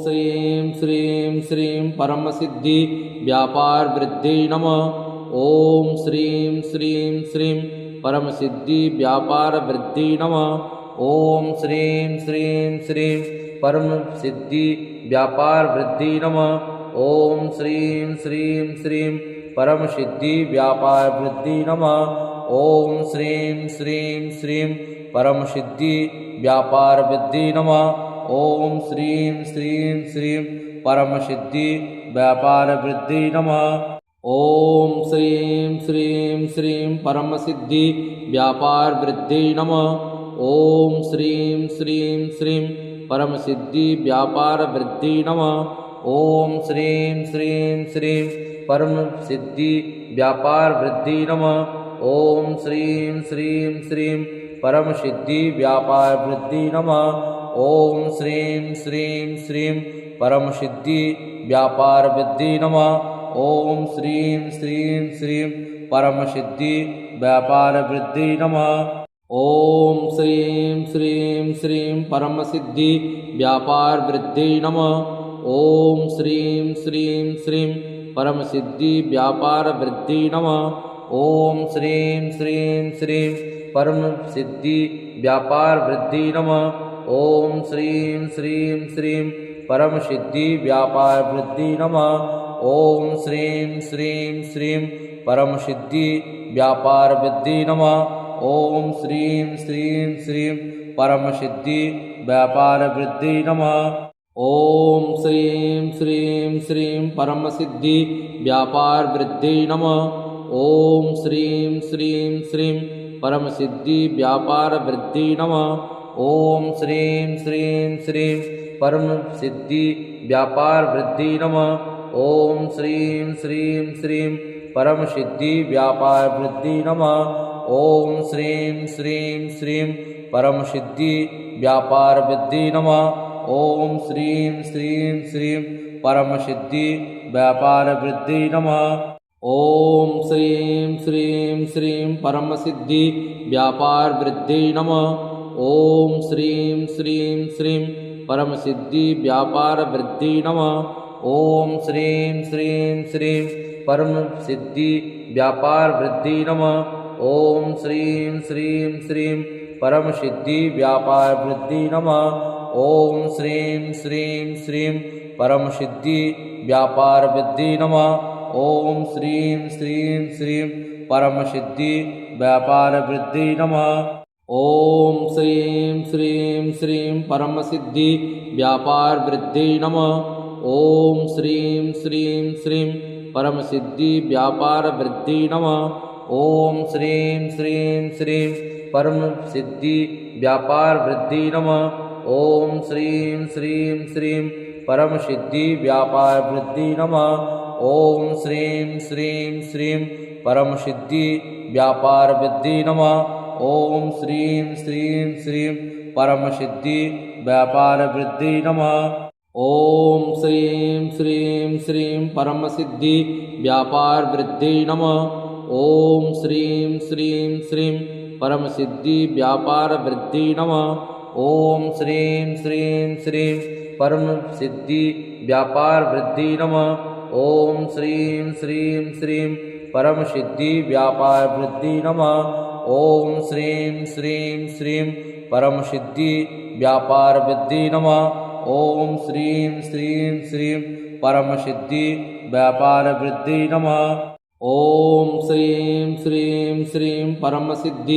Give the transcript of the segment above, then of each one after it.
श्रीं श्रीं श्रीं परमसिद्धि व्यापार वृद्धि नमः। ओम श्रीं श्रीं श्रीं परमसिद्धि व्यापार वृद्धि नमः। ओम श्रीं श्रीं श्रीं परमसिद्धि व्यापार वृद्धि नमः। ओम श्रीं श्रीं श्रीं परमसिद्धि व्यापार वृद्धि नमः। ओम श्रीं श्रीं श्रीं परमसिद्धि व्यापार वृद्धि नमः। ओम श्रीं श्रीं श्रीं परमसिद्धि व्यापार वृद्धि नमः। ओम श्रीं श्रीं श्रीं परमसिद्धि व्यापार वृद्धि नमः। ओम श्रीं श्रीं श्रीं परमसिद्धि व्यापार वृद्धि नमः। ओम श्रीं श्रीं श्रीं परमसिद्धि व्यापार वृद्धि नमः। ओम श्रीं श्रीं श्रीं परमसिद्धि व्यापार वृद्धि नमः। ओम श्रीं श्रीं श्रीं परमसिद्धि व्यापार वृद्धि नमः। ओम श्रीं श्रीं श्रीं परमसिद्धि व्यापार वृद्धि नमः। ओम श्रीं श्रीं श्रीं परमसिद्धि व्यापार वृद्धि नमः। ओम श्रीं श्रीं श्रीं परमसिद्धि व्यापार वृद्धि नमः। ओम श्रीं श्रीं श्रीं परमसिद्धि व्यापार वृद्धि नमः। ओम श्रीं श्रीं श्रीं परमसिद्धि व्यापार वृद्धि नमः। ओम श्रीं श्रीं श्रीं परमसिद्धि व्यापार वृद्धि नमः। ओम श्रीं श्रीं श्रीं परमसिद्धि व्यापार वृद्धि नमः। ओम श्रीं श्रीं श्रीं परमसिद्धि व्यापार वृद्धि नमः। ओम श्रीं श्रीं श्रीं परमसिद्धि व्यापार वृद्धि नमः। ओम श्रीं श्रीं श्रीं परमसिद्धि व्यापार वृद्धि नमः। ओम श्रीं श्रीं श्रीं परमसिद्धि व्यापार वृद्धि नमः। ओम श्रीं श्रीं श्रीं परमसिद्धि व्यापार वृद्धि नमः। ओम श्रीं श्रीं श्रीं परमसिद्धि व्यापार वृद्धि नमः। ओम श्रीं श्रीं श्रीं परमसिद्धि व्यापार वृद्धि नमः। ओम श्रीं श्रीं श्रीं परमसिद्धि व्यापार वृद्धि नमः। ओम श्रीं श्रीं श्रीं परमसिद्धि व्यापार वृद्धि नमः। ओम श्रीं श्रीं श्रीं परमसिद्धि व्यापार वृद्धि नमः। ओम श्रीं श्रीं श्रीं परमसिद्धि व्यापार वृद्धि नमः। ओम श्रीं श्रीं श्रीं परमसिद्धि व्यापार वृद्धि नमः। ओम श्रीं श्रीं श्रीं परमसिद्धि व्यापार वृद्धि नमः। ओम श्रीं श्रीं श्रीं परमसिद्धि व्यापार वृद्धि नमः। ओम श्रीं श्रीं श्रीं परमसिद्धि व्यापार वृद्धि नमः। ओम श्रीं श्रीं श्रीं परमसिद्धि व्यापार वृद्धि नमः। ओम श्रीं श्रीं श्रीं परमसिद्धि व्यापार वृद्धि नमः। ओम श्रीं श्रीं श्रीं परमसिद्धि व्यापार वृद्धि नमः। ओम श्रीं श्रीं श्रीं परमसिद्धि व्यापार वृद्धि नमः। ओम श्रीं श्रीं श्रीं परमसिद्धि व्यापार वृद्धि नमः। ओम श्रीं श्रीं श्रीं परमसिद्धि व्यापार वृद्धि नमः। ओम श्रीं श्रीं श्रीं परमसिद्धि व्यापार वृद्धि नमः। ओम श्रीं श्रीं श्रीं परमसिद्धि व्यापार वृद्धि नमः। ओम श्रीं श्रीं श्रीं परमसिद्धि व्यापार वृद्धि नमः। ओम श्रीं श्रीं श्रीं परमसिद्धि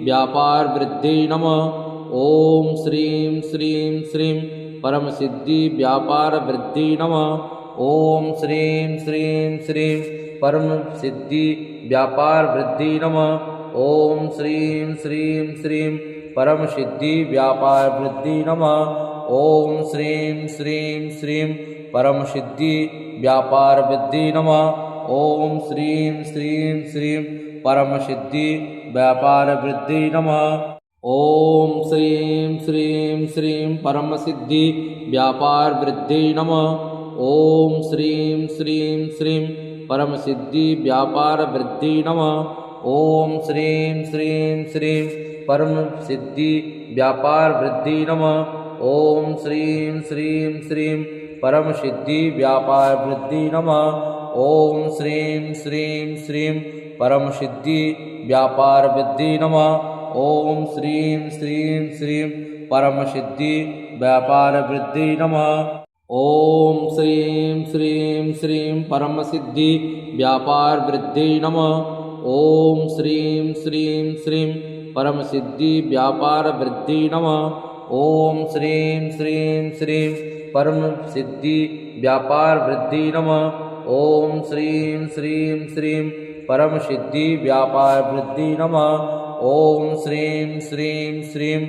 व्यापार वृद्धि नमः। ओम श्रीं श्रीं श्रीं परमसिद्धि व्यापार वृद्धि नमः। ओम श्रीं श्रीं श्रीं परमसिद्धि व्यापार वृद्धि नमः। ओम श्रीं श्रीं श्रीं परमसिद्धि व्यापार वृद्धि नमः। ओम श्रीं श्रीं श्रीं परमसिद्धि व्यापार वृद्धि नमः। ओम श्रीं श्रीं श्रीं परमसिद्धि व्यापार वृद्धि नमः। ओम श्रीं श्रीं श्रीं परमसिद्धि व्यापार वृद्धि नमः। ओम श्रीं श्रीं श्रीं परमसिद्धि व्यापार वृद्धि नमः। ओम श्रीं श्रीं श्रीं परमसिद्धि व्यापार वृद्धि नमः। ओम श्रीं श्रीं श्रीं परम सिद्धि व्यापार वृद्धि नमः। ओम श्रीं श्रीं श्रीं परम सिद्धि व्यापार वृद्धि नमः। ओम श्रीं श्रीं श्रीं परम सिद्धि व्यापार वृद्धि नमः। ओम श्रीं श्रीं श्रीं परम सिद्धि व्यापार वृद्धि नमः। ओम श्रीं श्रीं श्रीं परम सिद्धि व्यापार वृद्धि नमः। ओम श्रीं श्रीं श्रीं परम सिद्धि व्यापार वृद्धि नमः। ओम श्रीं श्रीं श्रीं परम सिद्धि व्यापार वृद्धि नमः। ओम श्रीं श्रीं श्रीं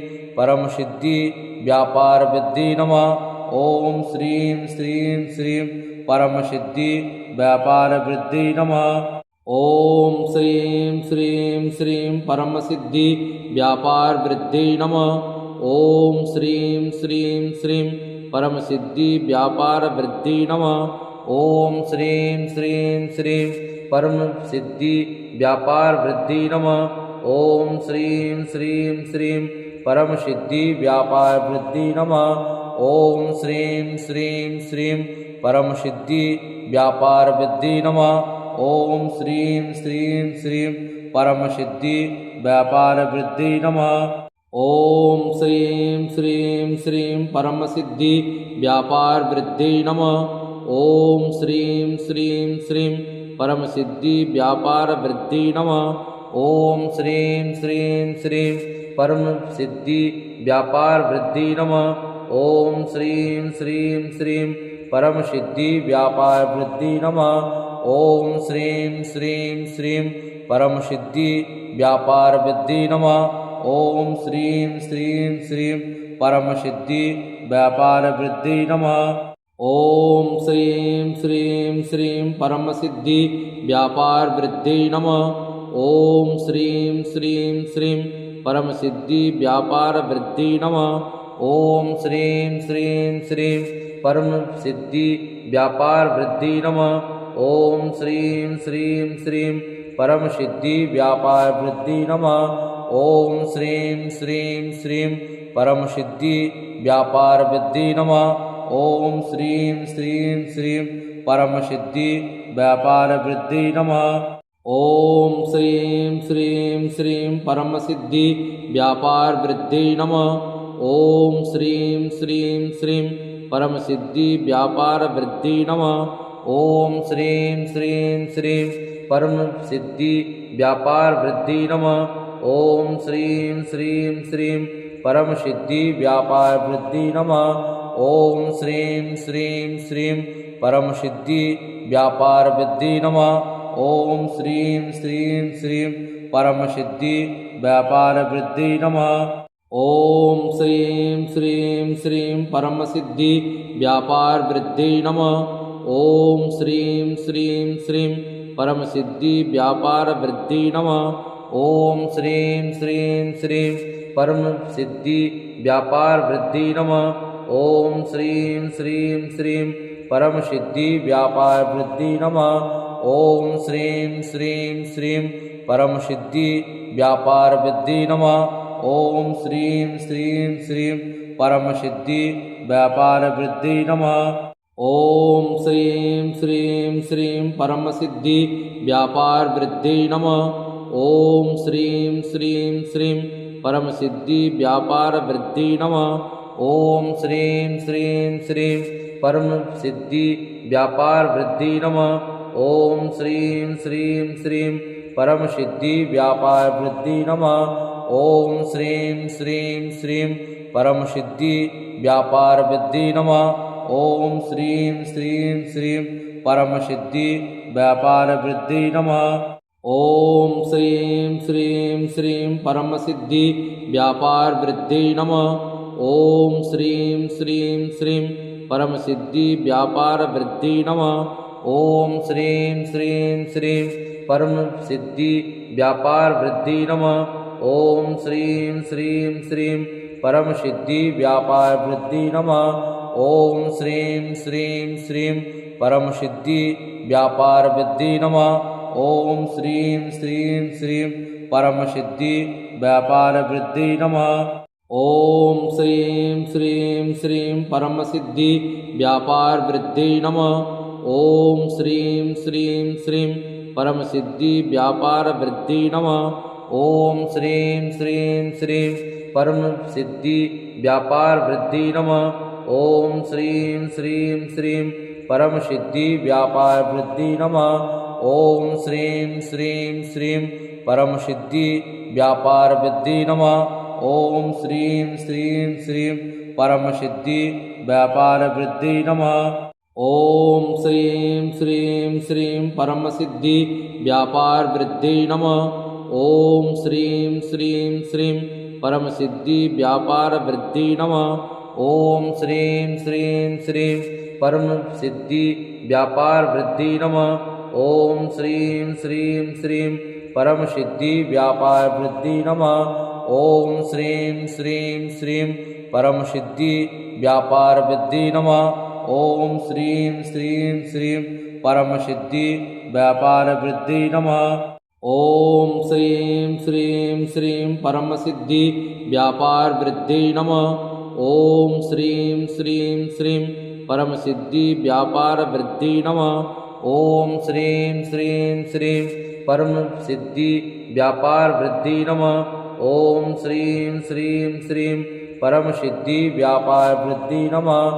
परम सिद्धि व्यापार वृद्धि नमः। ओम श्रीं श्रीं श्रीं परम सिद्धि व्यापार वृद्धि नमः। ओम श्रीं श्रीं श्रीं परम सिद्धि व्यापार वृद्धि नमः। ओम श्रीं श्रीं श्रीं परम सिद्धि व्यापार वृद्धि नमः। ओम श्रीं श्रीं श्रीं परम सिद्धि व्यापार वृद्धि नमः। ओम श्रीं श्रीं श्रीं परम सिद्धि व्यापार वृद्धि नमः। ओम श्रीं श्रीं श्रीं परम सिद्धि व्यापार वृद्धि नमः। ओम श्रीं श्रीं श्रीं परम सिद्धि व्यापार वृद्धि नमः। ओम श्रीं श्रीं श्रीं परम सिद्धि व्यापार वृद्धि नमः। ओम श्रीं श्रीं श्रीं परम सिद्धि व्यापार वृद्धि नमः। ओम श्रीं श्रीं श्रीं परम सिद्धि व्यापार वृद्धि नमः। ओम श्रीं श्रीं श्रीं परम सिद्धि व्यापार वृद्धि नमः। ओम श्रीं श्रीं श्रीं परम सिद्धि व्यापार वृद्धि नमः। ओम श्रीं श्रीं श्रीं परम सिद्धि व्यापार वृद्धि नमः। ओम श्रीं श्रीं श्रीं परम सिद्धि व्यापार वृद्धि नमः। ओम श्रीं श्रीं श्रीं परम सिद्धि व्यापार वृद्धि नमः। ओम श्रीं श्रीं श्रीं परम सिद्धि व्यापार वृद्धि नमः। ओम श्रीं श्रीं श्रीं परम सिद्धि व्यापार वृद्धि नमः। ओम श्रीं श्रीं श्रीं परम सिद्धि व्यापार वृद्धि नमः। ओम श्रीं श्रीं श्रीं परम सिद्धि व्यापार वृद्धि नमः। ओम श्रीं श्रीं श्रीं परम सिद्धि व्यापार वृद्धि नमः। ओम श्रीं श्रीं श्रीं परम सिद्धि व्यापार वृद्धि नमः। ओम श्रीं श्रीं श्रीं परम सिद्धि व्यापार वृद्धि नमः। ओम श्रीं श्रीं श्रीं परम सिद्धि व्यापार वृद्धि नमः। ओम श्रीं श्रीं श्रीं परम सिद्धि व्यापार वृद्धि नमः। ओम श्रीं श्रीं श्रीं परम सिद्धि व्यापार वृद्धि नमः। ओम श्रीं श्रीं श्रीं परम सिद्धि व्यापार वृद्धि नमः। ओम श्रीं श्रीं श्रीं परम सिद्धि व्यापार वृद्धि नमः। ओम श्रीं श्रीं श्रीं परम सिद्धि व्यापार वृद्धि नमः। ओम श्रीं श्रीं श्रीं परम सिद्धि व्यापार वृद्धि नमः। ओम श्रीं श्रीं श्रीं परम सिद्धि व्यापार वृद्धि नमः। ओम श्रीं श्रीं श्रीं परम सिद्धि व्यापार वृद्धि नमः। ओम श्रीं श्रीं श्रीं परम सिद्धि व्यापार वृद्धि नमः। ओम श्रीं श्रीं श्रीं परम सिद्धि व्यापार वृद्धि नमः। ओम श्रीं श्रीं श्रीं परम सिद्धि व्यापार वृद्धि नमः। ओम श्रीं श्रीं श्रीं परम सिद्धि व्यापार वृद्धि नमः। ओम श्रीं श्रीं श्रीं परम सिद्धि व्यापार वृद्धि नमः। ओम श्रीं श्रीं श्रीं परम सिद्धि व्यापार वृद्धि नमः। ओम श्रीं श्रीं श्रीं परम सिद्धि व्यापार वृद्धि नमः। ओम श्रीं श्रीं श्रीं परम सिद्धि व्यापार वृद्धि नमः। ओम श्रीं श्रीं श्रीं परम सिद्धि व्यापार वृद्धि नमः। ओम श्रीं श्रीं श्रीं परम सिद्धि व्यापार वृद्धि नमः। ओम श्रीं श्रीं श्रीं परम सिद्धि व्यापार वृद्धि नमः। ओम श्रीं श्रीं श्रीं परम सिद्धि व्यापार वृद्धि नमः। ओम श्रीं श्रीं श्रीं परमसिद्धि व्यापार वृद्धि नमः। ओम श्रीं श्रीं श्रीं परमसिद्धि व्यापार वृद्धि नमः। ओम श्रीं श्रीं श्रीं परमसिद्धि व्यापार वृद्धि नमः। ओम श्रीं श्रीं श्रीं परमसिद्धि व्यापार वृद्धि नमः। ओम श्रीं श्रीं श्रीं परमसिद्धि व्यापार वृद्धि नमः। ओम श्रीं श्रीं श्रीं परमसिद्धि व्यापार वृद्धि नमः। ओम श्रीं श्रीं श्रीं परमसिद्धि व्यापार वृद्धि नमः। ओम श्रीं श्रीं श्रीं परमसिद्धि व्यापार वृद्धि नमः। ओम श्रीं श्रीं श्रीं परमसिद्धि व्यापार वृद्धि नमः। ओम श्रीं श्रीं श्रीं परमसिद्धि व्यापार वृद्धि नमः। ओम श्रीं श्रीं श्रीं परमसिद्धि व्यापार वृद्धि नमः। ओम श्रीं श्रीं श्रीं परमसिद्धि व्यापार वृद्धि नमः। ओम श्रीं श्रीं श्रीं परमसिद्धि व्यापार वृद्धि नमः। ओम श्रीं श्रीं श्रीं परमसिद्धि व्यापार वृद्धि नमः। ओम श्रीं श्रीं श्रीं परमसिद्धि व्यापार वृद्धि नमः। ओम श्रीं श्रीं श्रीं परमसिद्धि व्यापार वृद्धि नमः।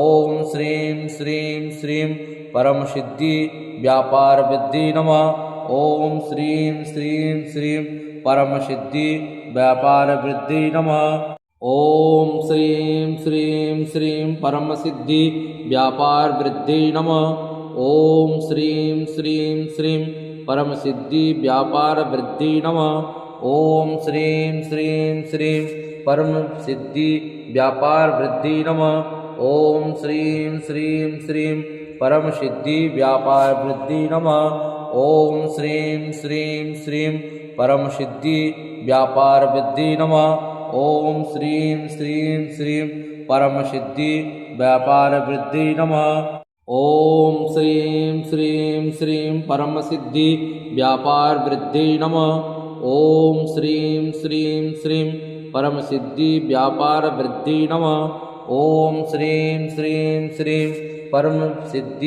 ओम श्रीं श्रीं श्रीं परमसिद्धि व्यापार वृद्धि नमः। ओम श्रीं श्रीं श्रीं परमसिद्धि व्यापार वृद्धि नमः। ओम श्रीं श्रीं श्रीं परमसिद्धि व्यापार वृद्धि नमः। ओम श्रीं श्रीं श्रीं परमसिद्धि व्यापार वृद्धि नमः। ओम श्रीं श्रीं श्रीं परमसिद्धि व्यापार वृद्धि नमः। ओम श्रीं श्रीं श्रीं परमसिद्धि व्यापार वृद्धि नमः। ओम श्रीं श्रीं श्रीं परमसिद्धि व्यापार वृद्धि नमः। ओम श्रीं श्रीं श्रीं परमसिद्धि व्यापार वृद्धि नमः। ओम श्रीं श्रीं श्रीं परमसिद्धि व्यापार वृद्धि नमः। ओम श्रीं श्रीं श्रीं परमसिद्धि व्यापार वृद्धि नमः। ओम श्रीं श्रीं श्रीं परमसिद्धि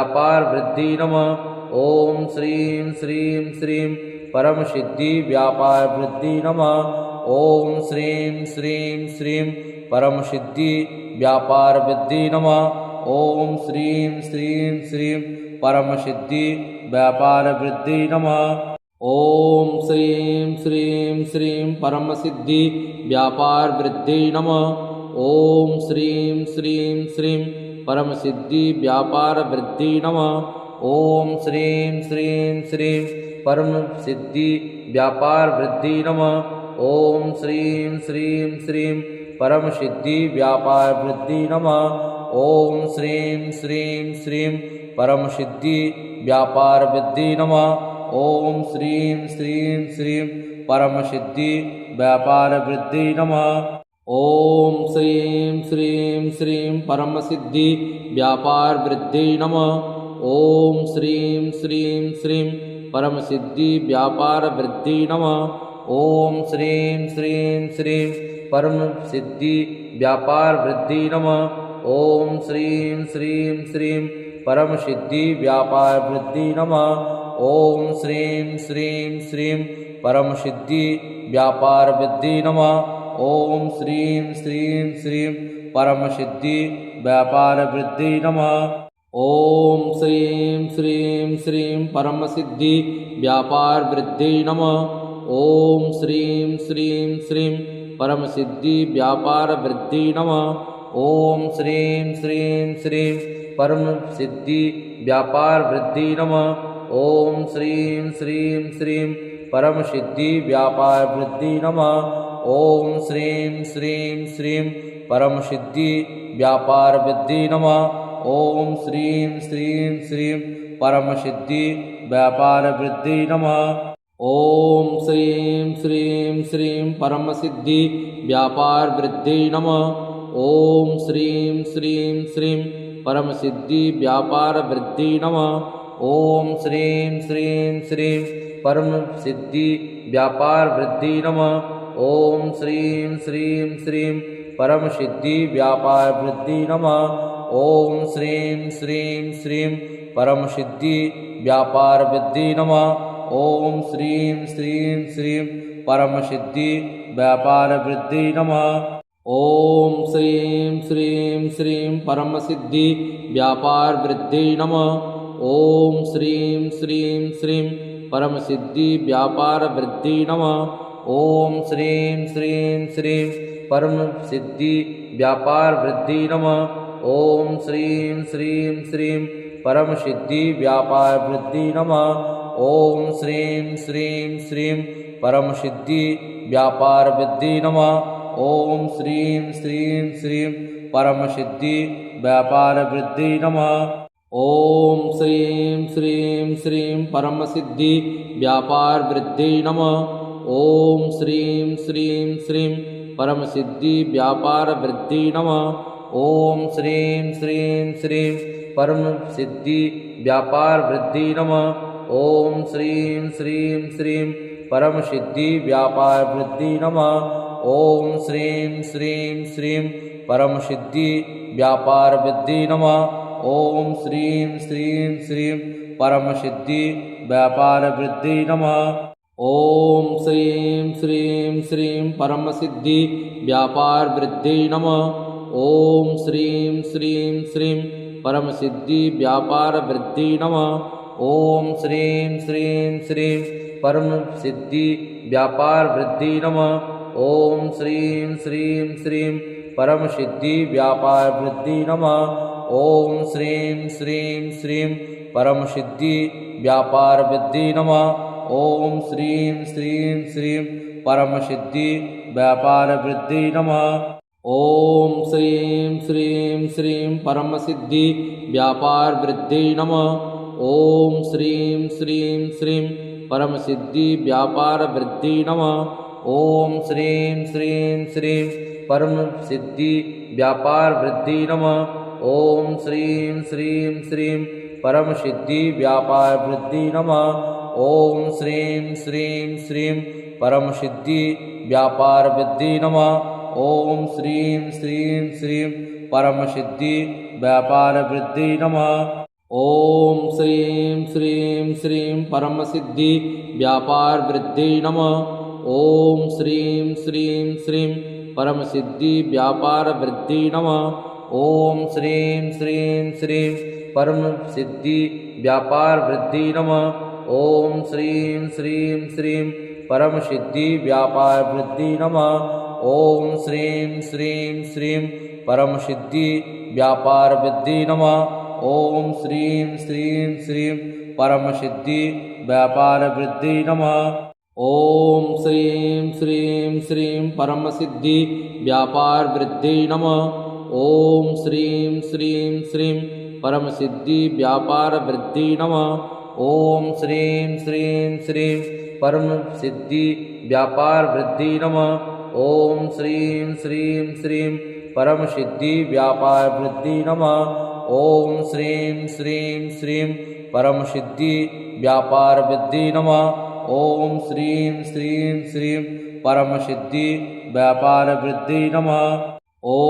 व्यापार वृद्धि नमः। ओम श्रीं श्रीं श्रीं परमसिद्धि व्यापार वृद्धि नमः। ओम श्रीं श्रीं श्रीं परमसिद्धि व्यापार वृद्धि नमः। ओम श्रीं श्रीं श्रीं परमसिद्धि व्यापार वृद्धि नमः। ओम श्रीं श्रीं श्रीं परमसिद्धि व्यापार वृद्धि नमः। ओम श्रीं श्रीं श्रीं परमसिद्धि व्यापार वृद्धि नमः। ओम श्रीं श्रीं श्रीं परमसिद्धि व्यापार वृद्धि नमः। ओम श्रीं श्रीं श्रीं परमसिद्धि व्यापार वृद्धि नमः। ओम श्रीं श्रीं श्रीं परमसिद्धि व्यापार वृद्धि नमः। ओम श्रीं श्रीं श्रीं परमसिद्धि व्यापार वृद्धि नमः। ओम श्रीं श्रीं श्रीं परमसिद्धि व्यापार वृद्धि नमः। ओम श्रीं श्रीं श्रीं परमसिद्धि व्यापार वृद्धि नमः। ओम श्रीं श्रीं श्रीं परमसिद्धि व्यापार वृद्धि नमः। ओम श्रीं श्रीं श्रीं परमसिद्धि व्यापार वृद्धि नमः। ओम श्रीं श्रीं श्रीं परमसिद्धि व्यापार वृद्धि नमः। ओम श्रीं श्रीं श्रीं परमसिद्धि व्यापार वृद्धि नमः। ओम श्रीं श्रीं श्रीं परमसिद्धि व्यापार वृद्धि नमः। ओम श्रीं श्रीं श्रीं परमसिद्धि व्यापार वृद्धि नमः। ओम श्रीं श्रीं श्रीं परमसिद्धि व्यापार वृद्धि नमः। ओम श्रीं श्रीं श्रीं परमसिद्धि व्यापार वृद्धि नमः। ओम श्रीं श्रीं श्रीं परमसिद्धि व्यापार वृद्धि नमः। ओम श्रीं श्रीं श्रीं परमसिद्धि व्यापार वृद्धि नमः। ओम श्रीं श्रीं श्रीं परमसिद्धि व्यापार वृद्धि नमः। ओम श्रीं श्रीं श्रीं परमसिद्धि व्यापार वृद्धि नमः। ओम श्रीं श्रीं श्रीं परमसिद्धि व्यापार वृद्धि नमः। ओम श्रीं श्रीं श्रीं परम सिद्धि व्यापार वृद्धि नमः। ओम श्रीं श्रीं श्रीं परम सिद्धि व्यापार वृद्धि नमः। ओम श्रीं श्रीं श्रीं परम सिद्धि व्यापार वृद्धि नमः। ओम श्रीं श्रीं श्रीं परम सिद्धि व्यापार वृद्धि नमः। ओम श्रीं श्रीं श्रीं परम सिद्धि व्यापार वृद्धि नमः। ओम श्रीं श्रीं श्रीं परम सिद्धि व्यापार वृद्धि नमः। ओम श्रीं श्रीं श्रीं परम सिद्धि व्यापार वृद्धि नमः। ओम श्रीं श्रीं श्रीं परम सिद्धि व्यापार वृद्धि नमः। ओम श्रीं श्रीं श्रीं परम सिद्धि व्यापार वृद्धि नमः। ओम श्रीं श्रीं श्रीं परम सिद्धि व्यापार वृद्धि नमः। ओम श्रीं श्रीं श्रीं परम सिद्धि व्यापार वृद्धि नमः। ओम श्रीं श्रीं श्रीं परम सिद्धि व्यापार वृद्धि नमः। ओम श्रीं श्रीं श्रीं परम सिद्धि व्यापार वृद्धि नमः। ओम श्रीं श्रीं श्रीं परम सिद्धि व्यापार वृद्धि नमः। ओम श्रीं श्रीं श्रीं परम सिद्धि व्यापार वृद्धि नमः। ओम श्रीं श्रीं श्रीं परम सिद्धि व्यापार वृद्धि नमः। ओम श्रीं श्रीं श्रीं परम सिद्धि व्यापार वृद्धि नमः। ओम श्रीं श्रीं श्रीं परम सिद्धि व्यापार वृद्धि नमः। ओम श्रीं श्रीं श्रीं परम सिद्धि व्यापार वृद्धि नमः। ओम श्रीं श्रीं श्रीं परम सिद्धि व्यापार वृद्धि नमः। ओम श्रीं श्रीं श्रीं परम सिद्धि व्यापार वृद्धि नमः। ओम श्रीं श्रीं श्रीं परम सिद्धि व्यापार वृद्धि नमः। ओम श्रीं श्रीं श्रीं परम सिद्धि व्यापार वृद्धि नमः। ओम श्रीं श्रीं श्रीं परम सिद्धि व्यापार वृद्धि नमः। ओम श्रीं श्रीं श्रीं परम सिद्धि व्यापार वृद्धि नमः। ओम श्रीं श्रीं श्रीं परम सिद्धि व्यापार वृद्धि नमः। ओम श्रीं श्रीं श्रीं परम सिद्धि व्यापार वृद्धि नमः। ओम श्रीं श्रीं श्रीं परम सिद्धि व्यापार वृद्धि नमः। ओम श्रीं श्रीं श्रीं परम सिद्धि व्यापार वृद्धि नमः। ओम श्रीं श्रीं श्रीं परम सिद्धि व्यापार वृद्धि नमः। ओम श्रीं श्रीं श्रीं परम सिद्धि व्यापार वृद्धि नमः। ओम श्रीं श्रीं श्रीं परम सिद्धि व्यापार वृद्धि नमः। ओम श्रीं श्रीं श्रीं परम सिद्धि व्यापार वृद्धि नमः। ओम श्रीं श्रीं श्रीं परम सिद्धि व्यापार वृद्धि नमः। ओम श्रीं श्रीं श्रीं परम सिद्धि व्यापार वृद्धि नमः। ओम श्रीं श्रीं श्रीं परम सिद्धि व्यापार वृद्धि नमः। ओम श्रीं श्रीं श्रीं परम सिद्धि व्यापार वृद्धि नमः। ओम श्रीं श्रीं श्रीं परम सिद्धि व्यापार वृद्धि नमः। ओम श्रीं श्रीं श्रीं परम सिद्धि व्यापार वृद्धि नमः।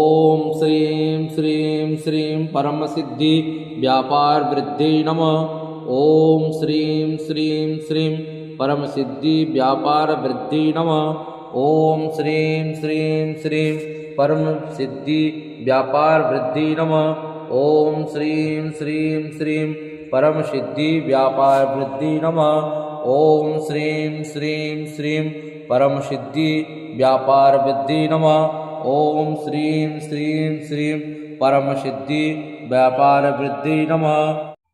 ओम श्रीं श्रीं श्रीं परम सिद्धि व्यापार वृद्धि नमः। ओम श्रीं श्रीं श्रीं परम सिद्धि व्यापार वृद्धि नमः। ओम श्रीं श्रीं श्रीं परम सिद्धि व्यापार वृद्धि नमः। ओम श्रीं श्रीं श्रीं परम सिद्धि व्यापार वृद्धि नमः। ओम श्रीं श्रीं श्रीं परम सिद्धि व्यापार वृद्धि नमः। ओम श्रीं श्रीं श्रीं परम सिद्धि व्यापार वृद्धि नमः।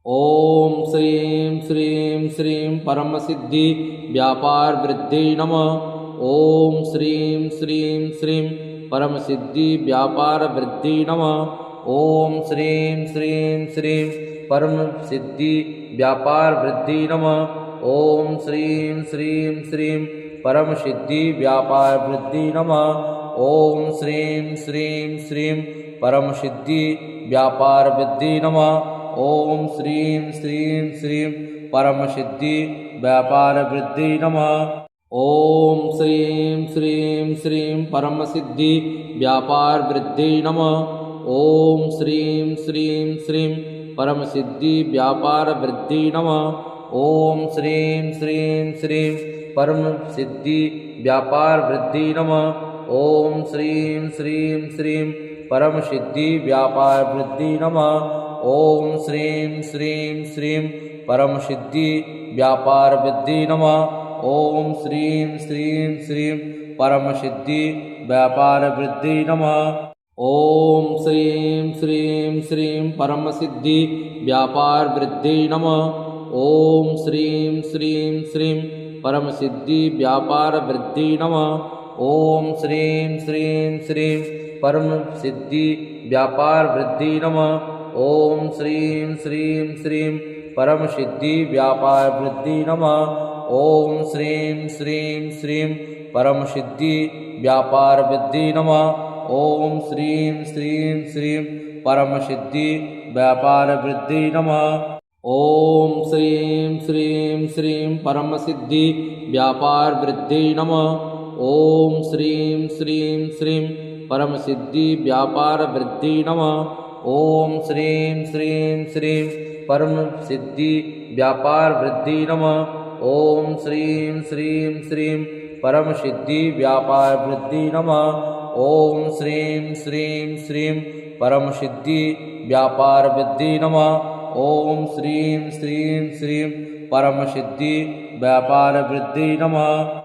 ओम श्रीं श्रीं श्रीं परम सिद्धि व्यापार वृद्धि नमः। ओम श्रीं श्रीं श्रीं परम सिद्धि व्यापार वृद्धि नमः। ओम श्रीं श्रीं श्रीं परम सिद्धि व्यापार वृद्धि नमः। ओम श्रीं श्रीं श्रीं परम सिद्धि व्यापार वृद्धि नमः। ओम श्रीं श्रीं श्रीं परम सिद्धि व्यापार वृद्धि नमः। ओम श्रीं श्रीं श्रीं परम सिद्धि व्यापार वृद्धि नमः। ओम श्रीं श्रीं श्रीं परमसिद्धि व्यापार वृद्धि नमः। ओम श्रीं श्रीं श्रीं परमसिद्धि व्यापार वृद्धि नमः। ओम श्रीं श्रीं श्रीं परमसिद्धि व्यापार वृद्धि नमः। ओम श्रीं श्रीं श्रीं परमसिद्धि व्यापार वृद्धि नमः। ओम श्रीं श्रीं श्रीं परमसिद्धि व्यापार वृद्धि नमः। ओम श्रीं श्रीं श्रीं परमसिद्धि व्यापार वृद्धि नमः। ओम श्रीं श्रीं श्रीं परमसिद्धि व्यापार वृद्धि नमः। ओम श्रीं श्रीं श्रीं परमसिद्धि व्यापार वृद्धि नमः। ओम श्रीं श्रीं श्रीं परमसिद्धि व्यापार वृद्धि नमः। ओम श्रीं श्रीं श्रीं परमसिद्धि व्यापार वृद्धि नमः। ओम श्रीं श्रीं श्रीं परमसिद्धि व्यापार वृद्धि नमः। ओम श्रीं श्रीं श्रीं परमसिद्धि व्यापार वृद्धि नमः। ओम श्रीं श्रीं श्रीं परमसिद्धि व्यापार वृद्धि नमः। ओम श्रीं श्रीं श्रीं परमसिद्धि व्यापार वृद्धि नमः। ओम श्रीं श्रीं श्रीं परमसिद्धि व्यापार वृद्धि नमः। ओम श्रीं श्रीं श्रीं परमसिद्धि व्यापार वृद्धि नमः। ओम श्रीं श्रीं श्रीं परमसिद्धि व्यापार वृद्धि नमः। ओम श्रीं श्रीं श्रीं परमसिद्धि व्यापार वृद्धि नमः।